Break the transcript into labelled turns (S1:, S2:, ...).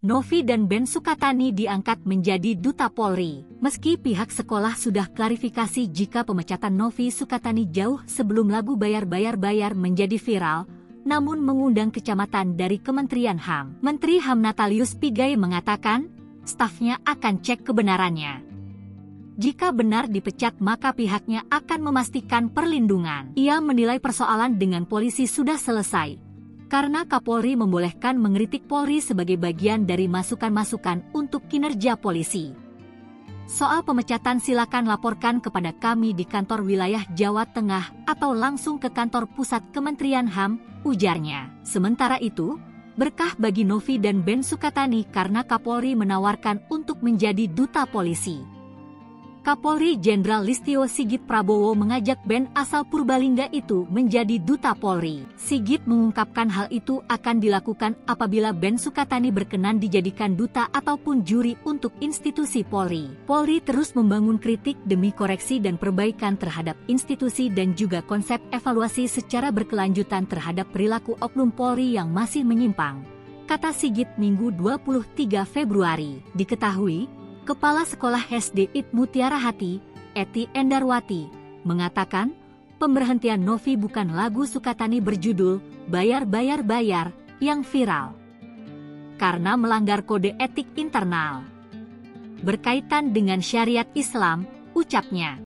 S1: Novi dan Ben Sukatani diangkat menjadi duta Polri. Meski pihak sekolah sudah klarifikasi jika pemecatan Novi Sukatani jauh sebelum lagu Bayar-Bayar-Bayar menjadi viral, namun mengundang kecamatan dari Kementerian HAM. Menteri HAM Natalius Pigai mengatakan, stafnya akan cek kebenarannya. Jika benar dipecat maka pihaknya akan memastikan perlindungan. Ia menilai persoalan dengan polisi sudah selesai, karena Kapolri membolehkan mengkritik Polri sebagai bagian dari masukan-masukan untuk kinerja polisi. Soal pemecatan silakan laporkan kepada kami di kantor wilayah Jawa Tengah atau langsung ke kantor pusat Kementerian HAM, ujarnya. Sementara itu, berkah bagi Novi dan Ben Sukatani karena Kapolri menawarkan untuk menjadi duta polisi. Kapolri Jenderal Listio Sigit Prabowo mengajak Ben asal Purbalingga itu menjadi duta Polri. Sigit mengungkapkan hal itu akan dilakukan apabila Ben Sukatani berkenan dijadikan duta ataupun juri untuk institusi Polri. Polri terus membangun kritik demi koreksi dan perbaikan terhadap institusi dan juga konsep evaluasi secara berkelanjutan terhadap perilaku oknum Polri yang masih menyimpang, kata Sigit Minggu 23 Februari. Diketahui, Kepala Sekolah SD IT Mutiara Hati, Eti Endarwati, mengatakan pemberhentian Novi bukan lagu Sukatani berjudul Bayar-Bayar-Bayar yang viral, karena melanggar kode etik internal. Berkaitan dengan syariat Islam, ucapnya,